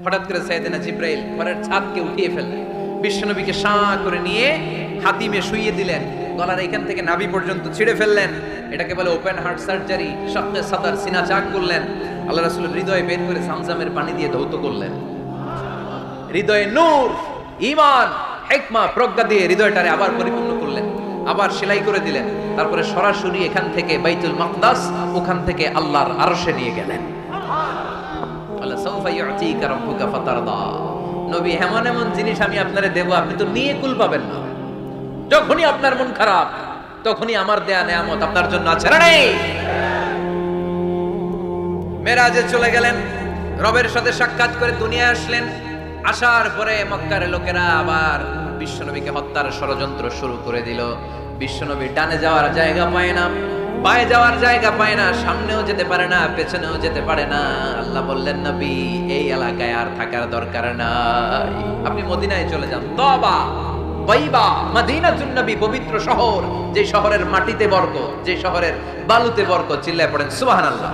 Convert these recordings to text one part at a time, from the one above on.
হঠাৎ করে সাইয়েদনা জিব্রাইল ঘরের ছাদকে উঠিয়ে ফেললেন, বিশ্বনবীকে শাঁ করে নিয়ে হাতিমে শুইয়ে দিলেন, গলার এখান থেকে নাভি পর্যন্ত ছিঁড়ে ফেললেন। এটাকে বলে ওপেন হার্ট সার্জারি। শাক্কে সাদার, সিনা চাক করলেন। আল্লাহ রাসূলের হৃদয়ে বের করে জামজামের পানি দিয়ে ধৌত করলেন। হৃদয়ে নূর, ঈমান, হিকমা, প্রজ্ঞা দিয়ে হৃদয়টারে আবার পরিপূর্ণ করলেন, আবার সেলাই করে দিলেন। তারপরে সরাসরি এখান থেকে বাইতুল মাকদাস, ওখান থেকে আল্লাহর আরশে নিয়ে গেলেন। আল্লাহ সাউফা ইউতিকা রাব্বুকা ফাতারদা। নবী, এমন এমন জিনিস আমি আপনারে দেব, আপনি তো নিয়ে কুল পাবেন না। যখনই আপনার মন খারাপ, তখনই আমার দেয়া নেয়ামত আপনার জন্য আছে না নেই? মেরাজে চলে গেলেন, রবের সাথে সাক্ষাৎ করে দুনিয়ায় আসলেন। আসার পরে মক্কার লোকেরা আবার বিশ্বনবীকে হত্যার ষড়যন্ত্র শুরু করে দিল। বিশ্বনবী ডানে যাওয়ার জায়গা পায় না, বায়ে যাওয়ার জায়গা পায় না, সামনেও যেতে পারে না, পেছনেও যেতে পারে না। আল্লাহ বললেন, নবী এই এলাকায় আর থাকার দরকার নাই, আপনি মদিনায় চলে যান। তওবা বাইবা মদিনাতুন নবী, পবিত্র শহর, যে শহরের মাটিতে বরকত, যে শহরের বালুতে বরকত। চিল্লায় পড়েন সুবহানাল্লাহ।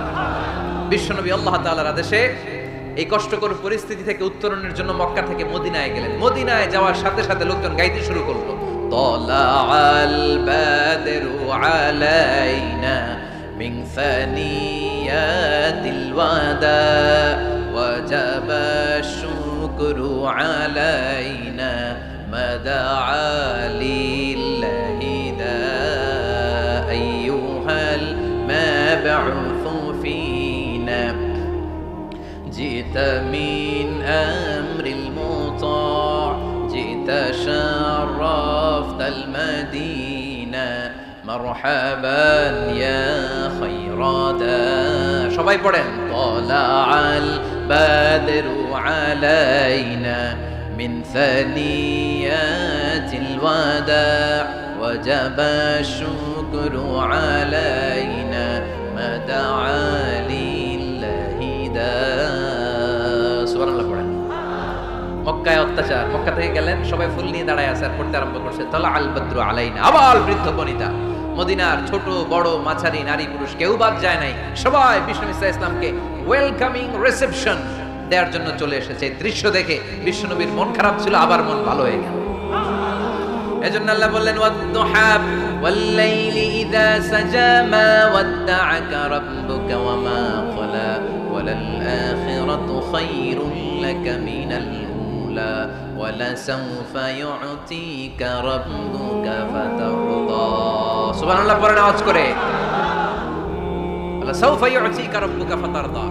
বিশ্বনবী আল্লাহ তাআলার আদেশে এই কষ্টকর পরিস্থিতি থেকে উত্তরণের জন্য মক্কা থেকে মদিনায় গেলেন। মদিনায় যাওয়ার সাথে সাথে লোকজন গাইতে শুরু করলো, তালাআল বাদরু আলাইনা মিন সানিয়াতিল ওয়াদা ওয়াজাবা শুকরু আলাইনা মাদাআ লিল্লাহি দা আইয়ুহাল মাবউসু ফিনা جئت من أمر المطاع جئت شرفت المدينة مرحبا يا خير داع সবাই পড়েন طلع البدر علينا من ثنيات الوداع وجب الشكر علينا ما دعا لله সুবহানাল্লাহ পড়েন। মক্কায় অত্যাচার, মক্কা থেকে গেলেন, সবাই ফুল নিয়ে দাঁড়ায় আছে আর পড়তে আরম্ভ করছে, তালা আল বদরু আলাইনা। আবার বৃদ্ধ বনিতা, মদিনার ছোট বড় মাঝারি নারী পুরুষ কেউ বাদ যায় নাই, সবাই বিষ্ণু ইসলামকে ওয়েলকামিং রিসেপশন দেওয়ার জন্য চলে এসেছে। দৃশ্য দেখে বিশ্বনবীর মন খারাপ ছিল, আবার মন ভালো হয়ে গেল। এজন্য আল্লাহ বললেন, ওয়াদ-দুহা ওয়াল-লাইলি ইযা সাজা মা ওয়াদ্দা'আকা রাব্বুকা ওয়া মা ক্বালা ওয়ালাল-আখিরাতু খায়রুল লাকা মিনাল উলা ওয়ালাসাউফা ইউ'তিকা রাব্বুকা ফাতারদা। সুবহানাল্লাহ পড়েন আওয়াজ করে, ওয়ালাসাউফা ইউ'তিকা রাব্বুকা ফাতারদা।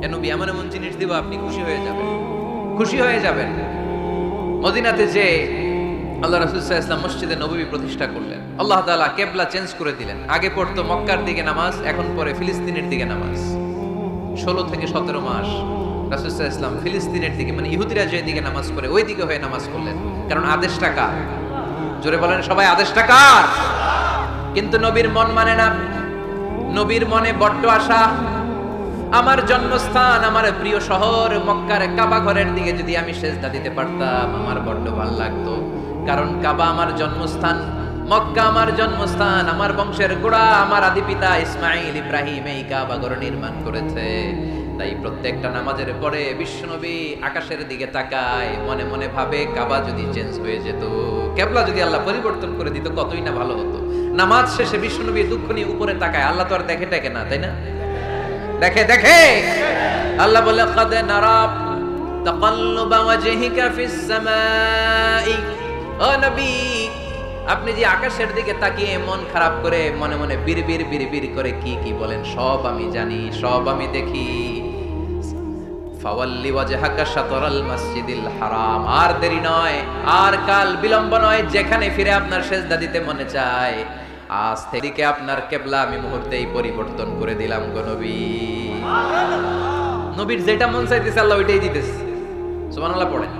এ নবী, এমন এমন জিনিস দিব আপনি খুশি হয়ে যাবেন, খুশি হয়ে যাবেন। মদিনাতে যে আল্লাহ রাসূল সাল্লাল্লাহু আলাইহি ওয়াসাল্লাম মসজিদে নববী প্রতিষ্ঠা করলেন, আল্লাহ তাআলা কিবলা চেঞ্জ করে দিলেন। আগে পড়তো মক্কার দিকে নামাজ, এখন পড়ে ফিলিস্তিনের দিকে নামাজ। 16 থেকে 17 মাস রাসূল সাল্লাল্লাহু আলাইহি ওয়াসাল্লাম ফিলিস্তিনের দিকে, মানে ইহুদিরা যে দিকে নামাজ পড়ে ওই দিকে হয়ে নামাজ করলেন। কারণ আদেশটা কার? জোরে বলেন সবাই, আদেশটা কার? কিন্তু নবীর মন মানে না। নবীর মনে বড্ড আশা, আমার জন্মস্থান, আমার প্রিয় শহর মক্কার কাবা ঘরের দিকে যদি আমি সেজদা দিতে পারতাম আমার বড্ড ভালো লাগতো। কারণ কাবা আমার জন্মস্থান, মক্কা আমার জন্মস্থান, আমার বংশের গোড়া, আমার আদি পিতা ইসমাইল ইব্রাহিম এই কাবা ঘর নির্মাণ করেছে। তাই প্রত্যেকটা নামাজের পরে বিশ্বনবী আকাশের দিকে তাকায়, মনে মনে ভাবে কাবা যদি চেঞ্জ হয়ে যেত, কিবলা যদি আল্লাহ পরিবর্তন করে দিত, কতই না ভালো হতো। নামাজ শেষে বিশ্বনবী দুঃখ নিয়ে উপরে তাকায়, আল্লাহ তো আর দেখে টেকে না, তাই না? দেখে দেখে। আল্লাহ বলে, قد نرى تقلب وجهك في السماء। ও নবী, আপনি যে আকাশের দিকে তাকিয়ে মন খারাপ করে মনে মনে বিড়বিড় বিড়বিড় করে কি কি বলেন, সব আমি জানি, সব আমি দেখি। ফাওয়াল্লি ওয়াজহাকা শাতরাল মাসজিদিল হারাম। আর দেরি নয়, আর কাল বিলম্ব নয়, যেখানে ফিরে আপনার সেজদা দিতে মনে চায়, আজ থেকে আপনার কিবলা আমি মুহূর্তেই পরিবর্তন করে দিলাম গো নবী। নবীর যেটা মন চাইতেছে আল্লাহ ওইটাই দিতেছে। সুবহানাল্লাহ পড়েন।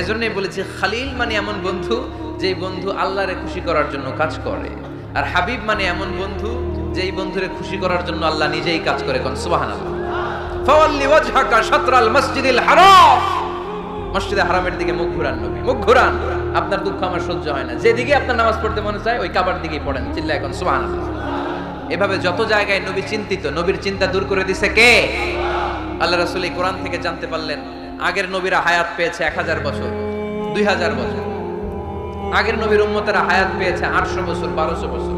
এজন্যই বলেছি, খালিল মানে এমন বন্ধু যেই বন্ধু আল্লাহরে খুশি করার জন্য কাজ করে, আর হাবিব মানে এমন বন্ধু যেই বন্ধুরে খুশি করার জন্য আল্লাহ নিজেই কাজ করে। কোন সুবহানাল্লাহ। ফাওয়াল্লি ওয়াজহাকা শাতরাল মাসজিদিল হারাম। মসজিদে হারামের দিকে মুখ ঘুরান নবী, মুখ ঘুরান। আপনার দুঃখ আমার সহ্য হয় না, যেদিকে আপনার নামাজ পড়তে মনে চায় ওই কাবার দিকেই পড়েন। চিল্লায় এখন সুবহানাল্লাহ। এভাবে যত জায়গায় নবী চিন্তিত, নবীর চিন্তা দূর করে দিছে কে? আল্লাহ রাসূল এই কোরআন থেকে জানতে পারলেন আগের নবীরা হায়াত পেয়েছে 1000 বছর, 2000 বছর। আগের নবীর উম্মতেরা হায়াত পেয়েছে 800 বছর, 1200 বছর।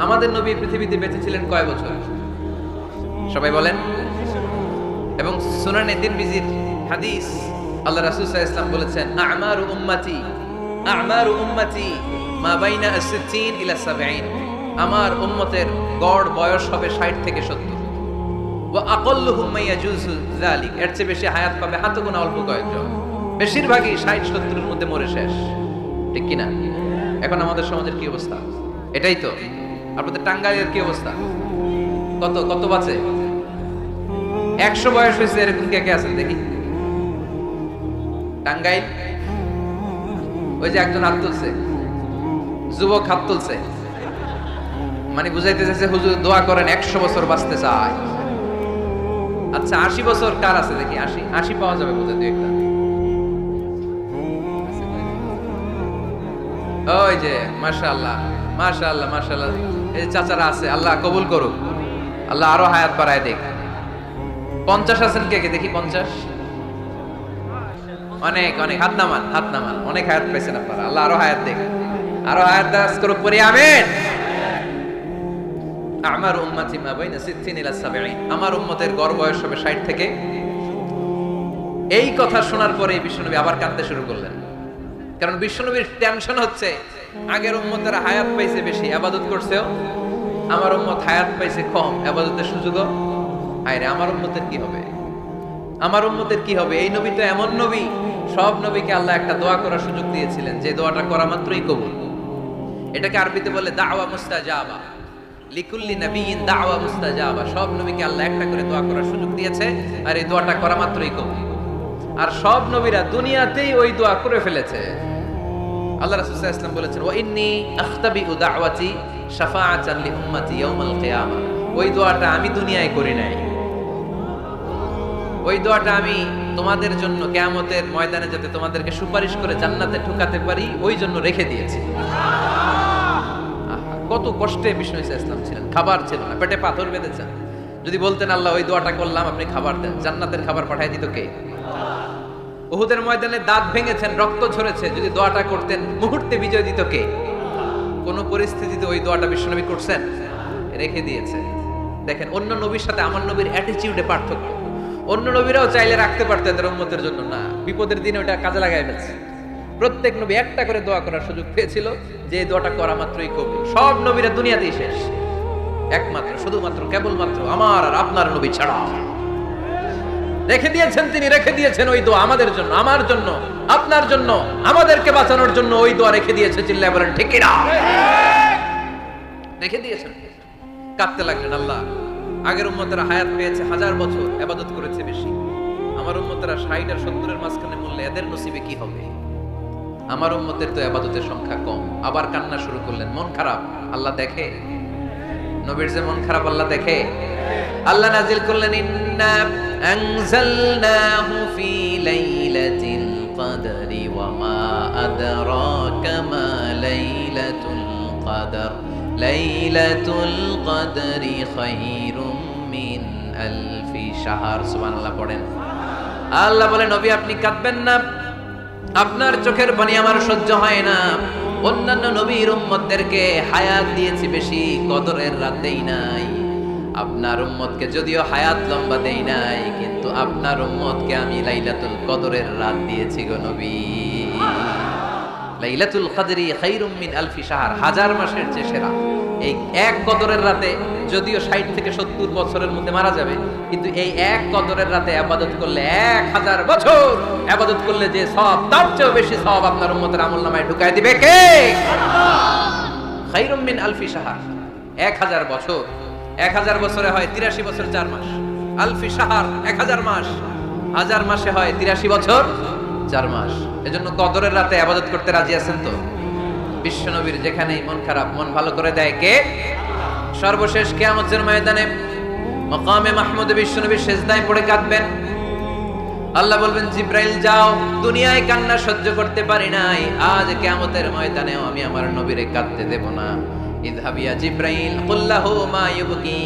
আমাদের নবী পৃথিবীতে বেঁচে ছিলেন কয় বছর? সবাই বলেন। এবং সুনানে তিরমিজির হাদিস, আল্লাহ রাসূল সাল্লাল্লাহু আলাইহি ওয়াসাল্লাম বলেছেন, আমারু উম্মতি মা বাইনা আস-সিত্তিন ইলা 70। আমার উম্মতের গড় বয়স হবে 60 থেকে 70। ওয়া আকাল্লুহুম মা ইয়াজুজু যালিক, এর চেয়ে বেশি হায়াত পাবে হাতে গোনা অল্প কয়েকজন। বেশিরভাগই 60-70 এর মধ্যে মরে শেষ, ঠিক কি না? এখন আমাদের সমাজের কি অবস্থা? এটাই তো। আপনাদের টাঙ্গাইলের কি অবস্থা? কত কত বাঁচে? 100 বয়স হয়েছে এরকম কে কে আছেন দেখি? টাঙ্গাইল ওই যে একজন হাত তুলছে, যুবক হাত তুলছে, মানে বুঝাইতে চাইছে হুজুর দোয়া করেন 100 বছর বাঁচতে চাই। আচ্ছা 80 বছর কার আছে দেখি? 80 পাওয়া যাবে বুঝে দুই একটা। ওই যে মাশাআল্লাহ মাশাআল্লাহ মাশাআল্লাহ, এই চাচারা আছে, আল্লাহ কবুল করুক, আল্লাহ আরো হায়াত বাড়ায় দেখ। 50 আছেন কে কে দেখি? 50 অনেক অনেক, হাত নামান, অনেক হায়াত পাইছেন আপনারা, আল্লাহ আরো হায়াত দেখ, আরো হায়াত দাস করুক, পড়ি আমিন। আমার উম্মতি মা বাইনা 60 ইলা 70, আমার উম্মতের গড় বয়স হবে 60 থেকে। এই কথা শোনার পরে বিশ্বনবী আবার কাঁদতে শুরু করলেন, কারণ বিশ্বনবীর টেনশন হচ্ছে আগের উম্মতেরা হায়াত পাইছে বেশি, ইবাদত করছেও, আমার উম্মত হায়াত পাইছে কম, ইবাদতের সুযোগও। আরে আমার উম্মতের কি হবে? আমার উম্মতের কি হবে? এই নবী তো এমন নবী, সব নবীকে আল্লাহ একটা দোয়া করার সুযোগ দিয়েছিলেন, যে দোয়াটা করা মাত্রই কবুল। এটাকে আরবিতে বলে দাওয়া মুস্তাজাবা, লিকুল্লি নবিয়িন দাওয়া মুস্তাজাবা। সব নবীকে আল্লাহ একটা করে দোয়া করার সুযোগ দিয়েছে, আর এই দোয়াটা করা মাত্রই কবুল। আর সব নবীরা দুনিয়াতেই ওই দোয়া করে ফেলেছে। আল্লাহ রাসূল সাল্লাল্লাহু আলাইহি ওয়াসাল্লাম বলেছেন, ওয়া ইন্নী আখতাবিউ দাওয়াতি শাফাআতান লি উম্মতি ইয়াউমাল কিয়ামা। ওই দোয়াটা আমি দুনিয়ায় করি নাই, ওই দোয়াটা আমি তোমাদের জন্য কিয়ামতের ময়দানে যাতে তোমাদেরকে সুপারিশ করে জান্নাতে ঢুকাতে পারি, ওই জন্য রেখে দিয়েছি। কত কষ্টে বিষ্ণু ইসলাম ছিলেন, খাবার ছিল না, পেটে পাথর বেঁধেছেন। যদি বলতেন আল্লাহ ওই দোয়াটা করলাম, আপনি খাবার দেন, জান্নাতের খাবার পাঠিয়ে দিত কে? উহুদের ময়দানে দাঁত ভেঙেছেন, রক্ত ঝরেছে, যদি দোয়াটা করতেন মুহূর্তে বিজয় দিত কে? কোন পরিস্থিতিতে ওই দোয়াটা বিশ্বনবী করছেন? রেখে দিয়েছে। দেখেন অন্য নবীর সাথে আমার নবীর অ্যাটিটিউডে পার্থক্য। অন্য নবীরাও চাইলে রাখতে পারতো এদের উম্মতের জন্য, না, বিপদের দিনে ওটা কাজে লাগাই ফেলছে। প্রত্যেক নবী একটা করে দোয়া করার সুযোগ পেয়েছিল, যে দোয়াটা করা মাত্রই কবুল। সব নবীরা দুনিয়াতেই শেষ, একমাত্র শুধুমাত্র কেবলমাত্র আমার আর আপনার নবী ছাড়া রেখে দিয়েছেন, তিনি রেখে দিয়েছেন ওই দোয়া আমাদের জন্য, আমার জন্য, আপনার জন্য, আমাদেরকে বাঁচানোর জন্য ওই দোয়া রেখে দিয়েছে। চিল্লায় বলেন ঠিক কিনা? রেখে দিয়েছেন। কাঁদতে লাগলেন, আল্লাহ আগের উম্মতেরা হায়াত পেয়েছে 1000 বছর, ইবাদত করেছে বেশি, আমার উম্মতেরা 60 আর 70 এর মাঝখানে মরলে এদের নসিবে কি হবে? আমার উম্মতের তো ইবাদতের সংখ্যা কম। আবার কান্না শুরু করলেন, মন খারাপ, আল্লাহ দেখে। নবীর যে মন খারাপ আল্লাহ দেখে। আল্লাহ নাজিল করলেন, ইন্না আনজালনাহু ফি লাইলাতিল কদরি ওয়া মা আদরাকা মা লাইলাতুল কদর লাইলাতুল কদরি খায়রুম মিন আলফি শাহর। সুবহানাল্লাহ পড়েন। আল্লাহ বলে, নবী আপনি কাঁদবেন না, আপনার চোখের পানি আমার সহ্য হয় না। অন্যান্য নবীর উম্মতদেরকে হায়াত দিয়েছি বেশি, কদরের রাত দেই নাই। আপনার উম্মতকে যদিও হায়াত লম্বা দেই নাই, কিন্তু আপনার উম্মতকে আমি লাইলাতুল কদরের রাত দিয়েছি গো নবী। লাইলাতুল কদরি খায়রুম মিন আলফি শাহর, 1000 মাসের চেয়ে সেরা। এই এক কদরের রাতে যদিও 60 থেকে 70 বছরের মধ্যে মারা যাবে, কিন্তু এই এক কদরের রাতে ইবাদত করলে 1000 বছর ইবাদত করলে যে সওয়াব, তার চেয়ে বেশি সওয়াব আপনার উম্মতের আমলনামায় ঢুকায় দিবে কে? আল্লাহ। খায়রুম মিন আলফি শাহর, 1000 বছর। 1000 বছরে হয় 83 বছর 4 মাস। আলফি শাহর 1000 মাস, 1000 মাসে হয় 83 বছর 4 মাস। এজন্য কদরের রাতে ইবাদত করতে রাজি আছেন তো? বিশ্বনবীর যেখানেই মন খারাপ, মন ভালো করে দেয় কে? সর্বশেষ কিয়ামতের ময়দানে মাকামে মাহমুদে বিশ্বনবীর সিজদায় পড়ে কাঁদবেন। আল্লাহ বলবেন, জিব্রাইল যাও, দুনিয়ায় কান্না সহ্য করতে পারি নাই, আজ কিয়ামতের ময়দানেও আমি আমার নবীরে কাঁদতে দেব না। ইযহাবিয়া জিব্রাইল কুল্লাহু মা ইউবকি,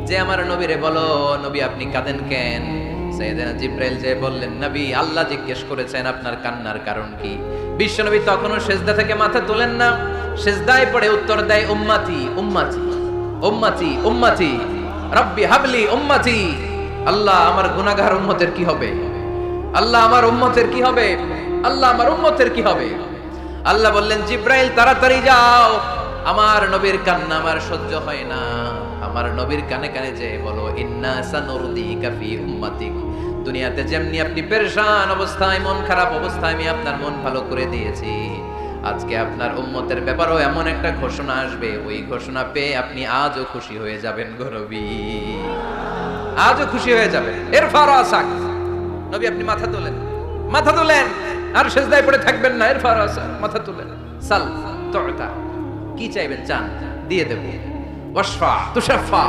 যে আমার নবীরে বলো, নবী আপনি কাঁদেন কেন? সাইয়েদনা জিব্রাইল যে বললেন, নবী আল্লাহ জিজ্ঞেস করেছেন আপনার কান্নার কারণ কি? বিশ্বনবী তখনও সিজদা থেকে মাথা তোলেন না, সিজদায় পড়ে উত্তর দেয়, উম্মতি উম্মতি উম্মতি উম্মতি রব্বি হাবলি উম্মতি। আল্লাহ আমার গুনাহগার উম্মতের কি হবে? আল্লাহ আমার উম্মতের কি হবে? আল্লাহ আমার উম্মতের কি হবে? আল্লাহ বললেন, জিব্রাইল তাড়াতাড়ি যাও, আমার নবীর কান্না আমার সহ্য হয় না। আমার নবীর কানে কানে যে বলো, ইন্না সানুরদিকা ফি উম্মাতিক। দুনিয়াতে যেমনি আপনি পেরেশান অবস্থায়, মন খারাপ অবস্থায় আমি আপনার মন ভালো করে দিয়েছি, আজকে আপনার উম্মতের ব্যাপারেও এমন একটা ঘোষণা আসবে, ওই ঘোষণা পেয়ে আপনি আজও খুশি হয়ে যাবেন গো নবী, আজও খুশি হয়ে যাবেন। ইরফা রাসাক, নবী আপনি মাথা তোলেন, মাথা তোলেন, আর সিজদায় পড়ে থাকবেন না। ইরফা রাসাক, মাথা তোলেন। সাল তুতা, কি চাইবেন চান, দিয়ে দেব। ওয়াশফা তুশাফা,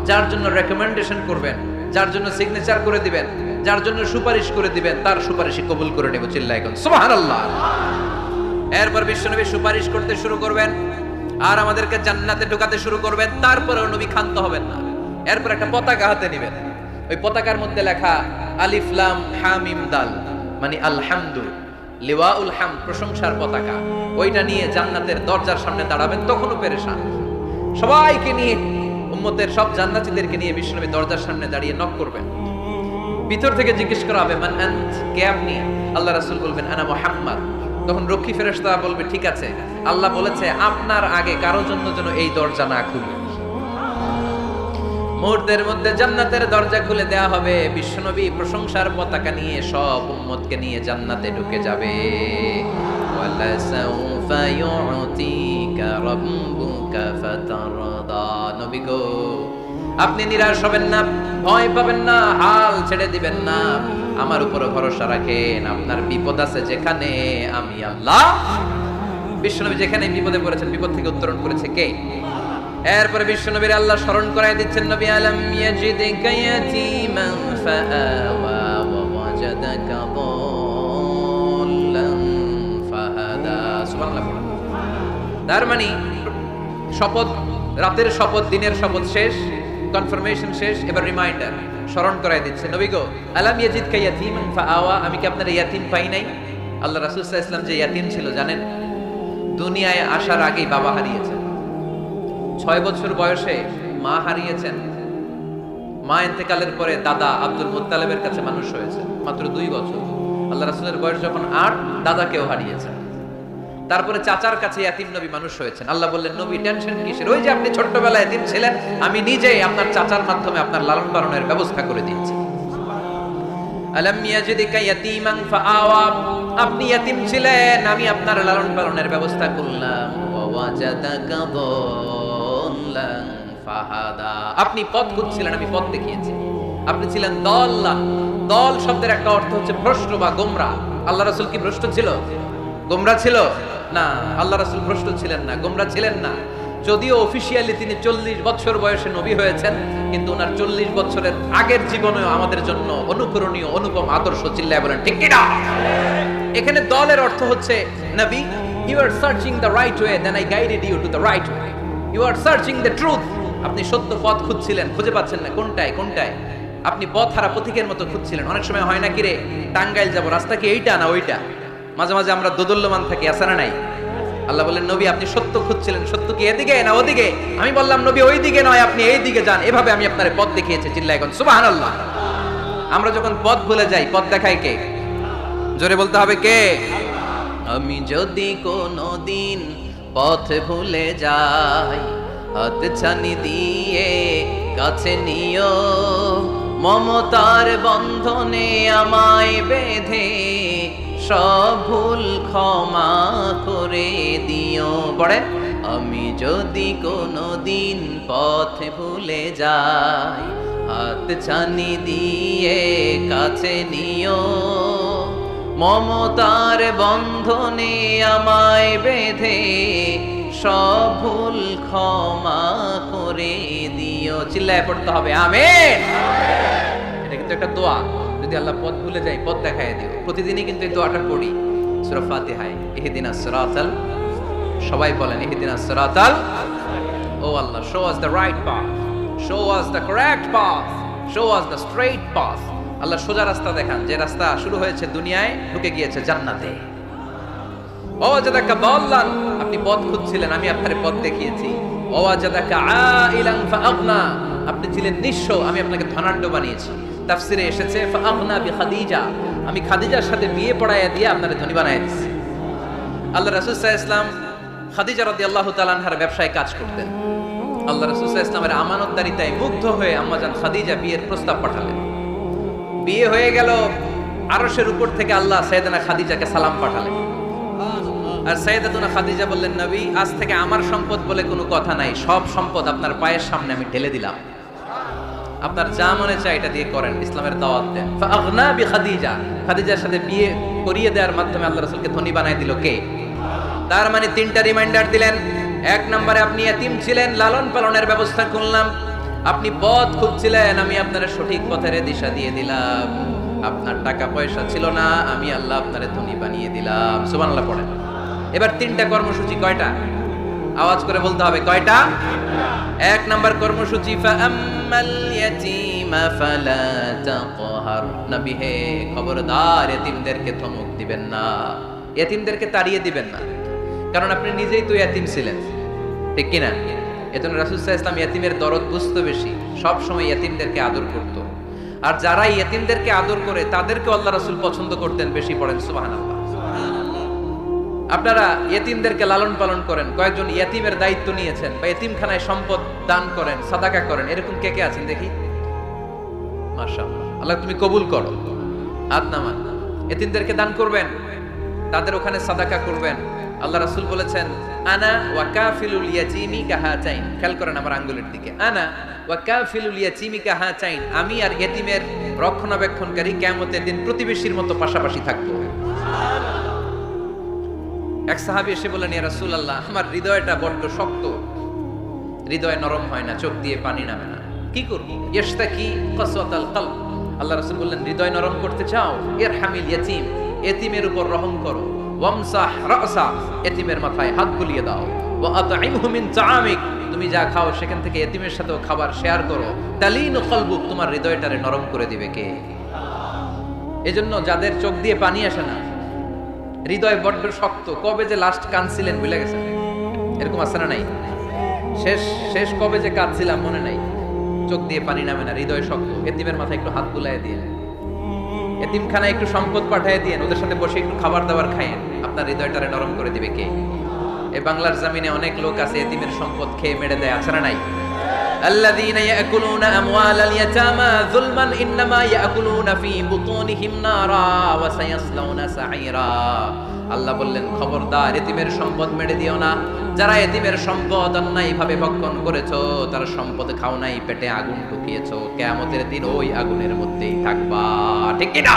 যার জন্য রেকমেন্ডেশন করবেন, যার জন্য সিগনেচার করে দিবেন, যার জন্য সুপারিশ করে দিবেন, তার সুপারিশ কবুল করে নেব। চিল্লায় কোন সুবহানাল্লাহ। এরপর বিশ্বনবী সুপারিশ করতে শুরু করবেন আর আমাদেরকে জান্নাতে ঢোকাতে শুরু করবেন। তারপরেও নবী ক্ষান্ত হবেন না। এরপর একটা পতাকা হাতে নেবেন, ওই পতাকার মধ্যে লেখা আলিফ লাম হা মিম দাল, মানে আলহামদু, লিওয়াউল হামদ, প্রশংসার পতাকা। ওইটা নিয়ে জান্নাতের দরজার সামনে দাঁড়াবেন। তখনও পেরেশান, সবাইকে নিয়ে, উম্মতের সব জান্নাতীদেরকে নিয়ে বিশ্বনবী দরজার সামনে দাঁড়িয়ে নক করবেন। ভিতর থেকে জিজ্ঞেস করা হবে, মান আনত, কে আপনি? আল্লাহ রাসূল বলবেন, আনা মুহাম্মদ। তখন রক্ষী ফেরেশতা বলবে, ঠিক আছে, আল্লাহ বলেছে আপনার আগে কারো জন্য যেন এই দরজা না খুলে। মুহূর্তের মধ্যে জান্নাতের দরজা খুলে দেয়া হবে। বিশ্বনবী প্রশংসার পতাকা নিয়ে সব উম্মতকে নিয়ে জান্নাতে ঢুকে যাবে। ওয়ালা সাউফা ইউতিকা রাব্বুকা ফাতারদা। নবী গো, আপনি নিরাশ হবেন না, ভয় পাবেন না, হাল ছেড়ে দিবেন না, আমার উপরে ভরসা রাখেন। আপনার বিপদ আছে যেখানে, আমি আল্লাহ। বিশ্বনবী যেখানে বিপদে পড়েছেন, বিপদ থেকে উত্তরণ করেছে কে? এরপরে বিশ্বনবীর আল্লাহ স্মরণ করায় দিচ্ছেন, নবী আলাম ইয়াজিদিকা ইয়াতীমান ফাআওয়া ওয়া ওয়াজাদাকা দাল্লান ফাহাদা। সুবহানাল্লাহ। তার মানে শপথ, রাতের শপথ, দিনের শপথ শেষ, কনফার্মেশন শেষ, এবার রিমাইন্ডার, স্মরণ করায় দিচ্ছে, নবী গো, আলাম ইয়াজিদকা ইয়াতীমান ফাআওয়া, আমি কি আপনার ইয়াতীম পাই নাই? আল্লাহ রাসূল সাল্লাল্লাহু আলাইহি ওয়াসাল্লাম যে ইয়াতীম ছিল জানেন? দুনিয়ায় আসার আগেই বাবা হারিয়েছেন। 6 বছর বয়সে মা হারিয়েছেন। মা ইন্তেকালের পরে দাদা আব্দুল মুত্তালিবের কাছে মানুষ হয়েছে, মাত্র 2 বছর। আল্লাহ রাসূলের বয়স যখন 8, দাদাকেও হারিয়েছেন। তারপরে চাচার কাছে ইয়াতীম নবী মানুষ হয়েছেন। আল্লাহ বললেন, নবী টেনশন কিসের? ওই যে আপনি ছোট্টবেলায় ইয়াতীম ছিলেন, আমি নিজেই আপনার চাচার মাধ্যমে আপনার লালন পালনের ব্যবস্থা করে দিয়েছি। আলাম ইয়াজিদিকা ইয়াতীমান ফাআওয়া, আপনি ইয়াতীম ছিলেন, আমি আপনার লালন পালনের ব্যবস্থা করলাম। ওয়া ওয়াজাদাকা দাল্লান ফাহাদা, আপনি পথ খুঁজছিলেন, আমি পথ দেখিয়েছি। আপনি ছিলেন দাল্লান। দল শব্দের একটা অর্থ হচ্ছে ভ্রষ্ট বা গোমরা। আল্লাহ রাসূল কি ভ্রষ্ট ছিল? গোমরা ছিল না। আল্লাহ রাসূল ভ্রষ্ট ছিলেন না, গোমরা ছিলেন না। যদিও অফিশিয়ালি তিনি 40 বছর বয়সে নবী হয়েছেন, কিন্তু ওনার 40 বছরের আগের জীবনেও আমাদের জন্য অনুকরণীয়, অনুপম আদর্শ। চিল্লায় বলেন ঠিক কি না? এখানে দলের অর্থ হচ্ছে, নবী, you are searching the right way, then I guided you to the right way. You are searching the truth, আপনি সত্য পথ খুঁজছিলেন, খুঁজে পাচ্ছেন না, কোনটায় কোনটায়? আপনি পথ হারা পথিকের মতো খুঁজছিলেন। অনেক সময় হয় না কি রে, টাঙ্গাইল যাব, রাস্তা কি এইটা না ওইটা? মাঝে মাঝে আমরা দোদুল্যমান থাকি, আছে না নাই? আল্লাহ বললেন, নবী আপনি সত্য খুঁজছিলেন, সত্য কি এদিকে না ওদিকে? আমি বললাম, নবী ওই দিকে নয়, আপনি এই দিকে যান। এভাবে আমি আপনার পথ দেখিয়েছি। চিল্লায় এখন সুবহানাল্লাহ। আমরা যখন পথ ভুলে যাই, পথ দেখায় কে? জোরে বলতে হবে কে? আমি যদি কোনোদিন পথ ভুলে যাই, হাত ছানি দিয়ে কাছে নিও, মমতার বন্ধনে আমায় বেঁধে সব ভুল ক্ষমা করে দিও। পড়ে, আমি যদি কোনোদিন পথ ভুলে যাই, হাত ছানি দিয়ে কাছে নিও, মমতার বন্ধনে আমায় বেঁধে সব ভুল ক্ষমা করে দিও। চিল্লায় পড়তে হবে আমিন। এটা কিন্তু একটা দোয়া। যদি আল্লাহ পথ ভুলে যাই, পথ দেখায় দিও। প্রতিদিনই কিন্তু এই দোয়াটা পড়ি সূরা ফাতিহায়, ইহদিনাস সিরাতাল, সবাই বলেন ইহদিনাস সিরাতাল। ও আল্লাহ, show us the right path, show us the correct path, show us the straight path, আল্লাহ সোজা রাস্তা দেখান, যে রাস্তা শুরু হয়েছে দুনিয়ায় ঢুকে গিয়েছে জান্নাতে। ওয়াজাদাকা দাল্লান, আপনি পথ খুঁজছিলেন, আমি আপনাকে পথ দেখিয়েছি। ওয়াজাদাকা আইলান ফাআগনা, আপনি ছিলেন নিঃস্ব, আমি আপনাকে ধনাঢ্য বানিয়েছি। তাফসিরে এসেছে ফাআগনা বিখাদিজা, আমি খাদিজার সাথে বিয়ে পড়াইয়া দিয়ে আপনাকে ধনী বানায় দিয়েছি। আল্লাহ রাসূল সাল্লাল্লাহু আলাইহি ওয়াসাল্লাম খাদিজা রাদিয়াল্লাহু তাআলা আনহার ব্যবসায় কাজ করতেন। আল্লাহ রাসূল সাল্লাল্লাহু আলাইহি ওয়াসাল্লামের আমানতদারিতায় মুগ্ধ হয়ে আম্মাজান খাদিজা বিয়ের প্রস্তাব পাঠালেন। বিয়ে হয়ে গেল, আরশের উপর থেকে আল্লাহ সাইয়েদানা খাদিজাকে সালাম পাঠালেন। আর সাইয়েদাতুনা খাদিজা বললেন, নবী, আজ থেকে আমার সম্পদ বলে কোনো কথা নাই, সব সম্পদ আপনার পায়ের সামনে আমি ঢেলে দিলাম, আপনার যা মনে চায় এটা দিয়ে করেন, ইসলামের দাওয়াত দেন। ফাআগনা বিখাদিজা, খাদিজার সাথে বিয়ে করিয়ে দেওয়ার মাধ্যমে আল্লাহ রাসূলকে ধনী বানায় দিল কে? তার মানে তিনটা রিমাইন্ডার দিলেন। এক নম্বরে আপনি এতিম ছিলেন, লালন পালনের ব্যবস্থা করলাম। আপনি পথ খুঁজছিলেন, আমি আপনার সঠিক পথের দিশা দিয়ে দিলাম। আপনার টাকা পয়সা ছিল না, আমি আল্লাহ আপনারে ধনী বানিয়ে দিলাম। সুবহানাল্লাহ পড়েন। এবার তিনটা কর্মসূচি, কয়টা? আওয়াজ করে বলতে হবে, কয়টা? এক নাম্বার কর্মসূচি ফাআম্মাল ইয়াতীমা ফালা তাকহার, নবী হে খবরদার এতিমদেরকে ধমক দিবেন না, এতিমদেরকে তাড়িয়ে দিবেন না, কারণ আপনি নিজেই তো এতিম ছিলেন, ঠিক কি না? এজন্য রাসূল সাল্লাল্লাহু আলাইহি ওয়াসাল্লাম এতিমের দরদ বুঝতে বেশি, সব সময় এতিমদেরকে আদর করত। আর যারা এতিমদেরকে আদর করে তাদেরকে আল্লাহ রাসূল পছন্দ করতেন বেশি। পড়েন সুবহানাল্লাহ। আপনারা এতিমদেরকে লালন পালন করেন, কয়েকজন এতিমের দায়িত্ব নিয়েছেন, বা এতিমখানায় সম্পদ দান করেন, সাদাকা করেন, এরকম কে কে আছেন দেখি? মাশাআল্লাহ, আল্লাহ তুমি কবুল করো। হাত নামান। এতিমদেরকে দান করবেন, তাদের ওখানে সাদাকা করবেন। আল্লাহ রাসূল বলেছেন, আনা ওয়া কাফিলুল ইয়াতীমি কাহাতাইন। খেয়াল করেন আমার আঙ্গুলের দিকে, আনা ওয়া কাফিলুল ইয়াতীমি কাহাতাইন, আমি আর এতিমের রক্ষণাবেক্ষণকারী কিয়ামতের দিন প্রতিবেশীর মতো পাশাপাশি থাকবো। এক সাহাবী এসে বললেন, ইয়া রাসূলুল্লাহ, আমার হৃদয়টা বড্ড শক্ত, হৃদয় নরম হয় না, চোখ দিয়ে পানি নামে না, কি করব? ইশতাকি কাসওয়াতাল কলব। আল্লাহ রাসূল বললেন, হৃদয় নরম করতে চাও? ইরহামিল ইয়াতীম, এতিমের উপর রহম করো। ওয়ামসাহ রাসা, এতিমের মাথায় হাত বুলিয়ে দাও। ওয়া আতইমহু মিন তাআমিক, তুমি যা খাও সেখান থেকে এতিমের সাথেও খাবার শেয়ার করো। তালিনু কলবুক, তোমার হৃদয়টারে নরম করে দিবে কে? এজন্য যাদের চোখ দিয়ে পানি আসে না, হৃদয় বড্ড শক্ত, কবে যে লাস্ট কাঁদছিলেন ভুলে গেছেন, এরকম আছে না নাই? শেষ কবে যে কাঁদছিলাম মনে নাই, চোখ দিয়ে পানি নামে না, হৃদয় শক্ত। এতিমের মাথায় একটু হাত বুলায় দিয়ে, এতিমখানায় একটু সম্পদ পাঠিয়ে দিয়ে, ওদের সাথে বসে একটু খাবার দাবার খাইয়েন, আপনার হৃদয়টারে নরম করে দিবে কে? এই বাংলার জমিনে অনেক লোক আছে এতিমের সম্পদ খেয়ে মেরে দেয়, আছে না নাই? الذين يأكلون أموال اليتامى ظلما إنما يأكلون في بطونهم نارا وسيصلون سعيرا। আল্লাহ বললেন, খবরদার এতিমের সম্পদ মেরে দিও না। যারা এতিমের সম্পদ অন্যায়ভাবে ভক্ষণ করেছো, তারা সম্পদ খাও নাই, পেটে আগুন ঢুকিয়েছো, কিয়ামতের দিন ওই আগুনের মধ্যেই থাকবা, ঠিক কি না?